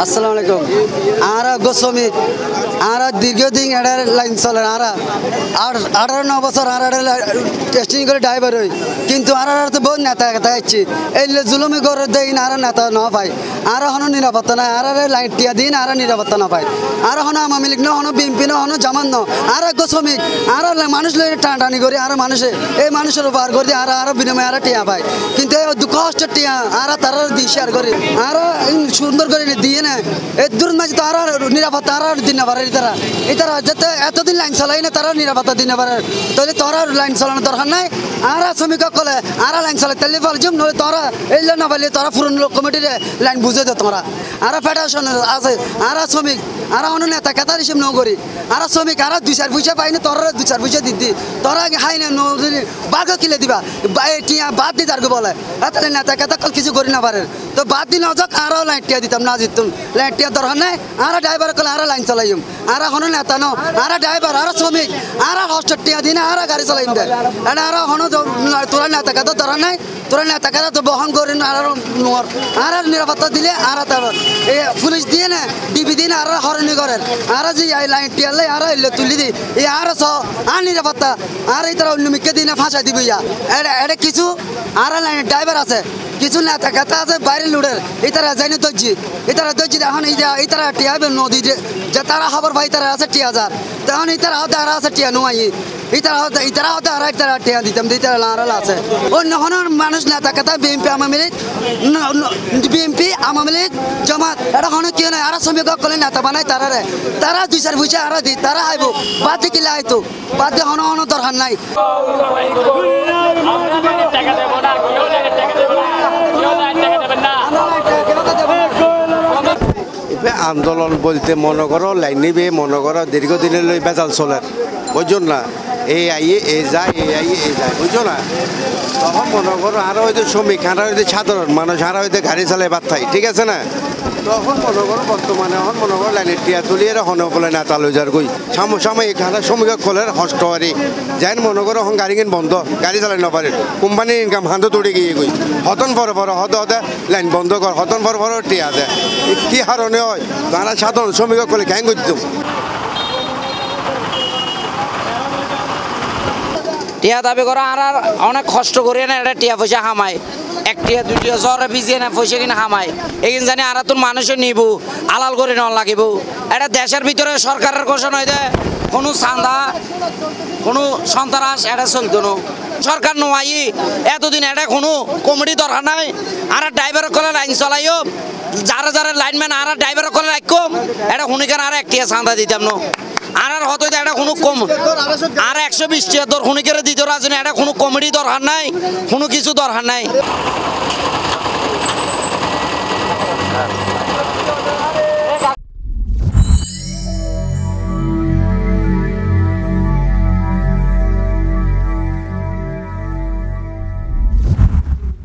আসসালামু আলাইকুম আরা গোস্বামী আরা দীর্ঘদিন এটার লাইন চলে আরা 18-9 বছর আর টেস্টিং করে ড্রাইভার হই কিন্তু আর তো বহুত নেতা কথা যাচ্ছি এই জুলুমি করে দেই না আর নেতা না পাই আর হনো নিরাপত্তা নাই আর লাইন টিয়া দিন আর নিরাপত্তা না পাই আর হনো আওয়ামী লীগ না হনো বিএনপি না হনো জামান না আর গোস্বামী আর মানুষ লই টানাটানি করে আর মানুষে এই মানুষের উপর করে আর বিনিময়ে আর টিয়া পাই কিন্তু দুঃখ কষ্ট টিয়া আর তারা দি শেয়ার করে আর সুন্দর করে দিয়ে না এই দূর মাঝে তো আর নিরাপত্তা আর দিন না পারে এটারা যাতে এতদিন লাইন চালাই না তারা নিরাপত্তা দিন না পারে তাহলে তোরা লাইন চালানোর দরকার নাই আর শ্রমিক কলে আর লাইন চালাই তাহলে বলছিলাম নয় তোরা এই না পারলে তোরা পুরন কমিটির লাইন বুঝে দে তোরা আর ফেডারেশন আছে আর শ্রমিক আর অন্য নেতা কেতার হিসেব ন করি আর শ্রমিক আর 2-4 পয়সা পাই না তোরা 2-4 পয়সা দিদি তোরা হাই না বাঘ কিলে দিবা টিয়া বাদ দি তার বলে তাহলে নেতা কেতা কল কিছু করি না পারে তো বাদ দিন যাক আরও লাইন টিয়া দিতাম না জিতুম লাইন টিয়া দরকার নাই আর ড্রাইভার কলে আর লাইন চালাইম আর হনো নেতা ন আর ড্রাইভার আর শ্রমিক আর হস্টেল টিয়া দিন আর গাড়ি চালাইম দেয় এটা আর হনো তোরা নেতা কেতা দরকার নাই তোরা নেতা কেতা তো বহন করি আর নিরাপত্তা দিলে আর এই পুলিশ দিয়ে না ডিবি দিন আর হরণি করেন আর যে লাইন টিয়ালে আর তুলি দি এই আর আর নিরাপত্তা আর এই তারা অন্য মিকে দিনে ফাঁসা দিব ইয়া এটা কিছু আর লাইন ড্রাইভার আছে কিছু নেতা কেতা আছে বাইরে লুড়ের ইতারা যাইনি দর্জি ইতারা দর্জি এখন ইতারা টিয়া নদী যে তারা খবর ভাই তারা আছে টিয়া যার তখন ইতারা হতে আর আছে টিয়া নোয়াই ইতারা হতে আর ইতারা টিয়া দিতাম ইতারা লাড়াল আছে অন্য মানুষ নেতা কেতা বিএনপি আওয়ামী লীগ জামাত এটা হনে কি নাই আর শ্রমিক কলে নেতা বানাই তারা 2-4 পয়সা আর দি তারা আইব বাদ কিলা আইতো বাদ হন হন দরকার নাই আন্দোলন বলতে মনে করো লাইন নিবে মনে করো দীর্ঘদিনের লই বেজাল চলে বুঝুন না এই আইয়ে এ যায় এই আইয়ে এ যায় বুঝছো না তখন মনে করো আরও হয়তো শ্রমিক আরও হয়তো সাধারণ মানুষ আরও হয়তো গাড়ি চালায় বাদ থাই ঠিক আছে না তখন মনে করো বর্তমানে এখন মনে করো লাইনের টিয়া তুলিয়ে হনে বলে নেতা লই যার গই সাময়িক হারা শ্রমিক খোলের হস্ত হারি যেন মনে করো এখন গাড়ি কিন বন্ধ গাড়ি চালাই নপারে কোম্পানির ইনকাম হান্ত তুড়ি গিয়ে গই হতন পর হতে লাইন বন্ধ কর হতন পর টিয়া দেয় কি হারণে হয় তারা সাধারণ শ্রমিক খোলে ঘ্যাং করতো টিয়া দাবি করা আর অনেক কষ্ট করে না এটা টিয়া পয়সা হামায় 1 টিয়া 2 টিয়া জ্বরে ভিজিয়ে না পয়সা কিনে হামায় এগিন জানি আর তোর মানুষের নিব আলাল করে নেওয়া লাগিব এটা দেশের ভিতরে সরকারের ঘোষণা হয়ে দেয় কোনো চাঁদা কোনো সন্ত্রাস এটা চলতো না সরকার নোয়াই এতদিন এটা কোনো কমিটি দরকার নাই আর ড্রাইভার কলে লাইন চলাইও যারা লাইনম্যান আর ড্রাইভার কলে রাখম এটা শুনিকার আর 1 টিয়া চাঁদা দিতাম না আর হয়তো এটা কোনো কম আর 120 টাকা দর খুনি করে দিতে রাজনে এটা কোনো কমেডি দরকার নাই কোনো কিছু দরকার নাই।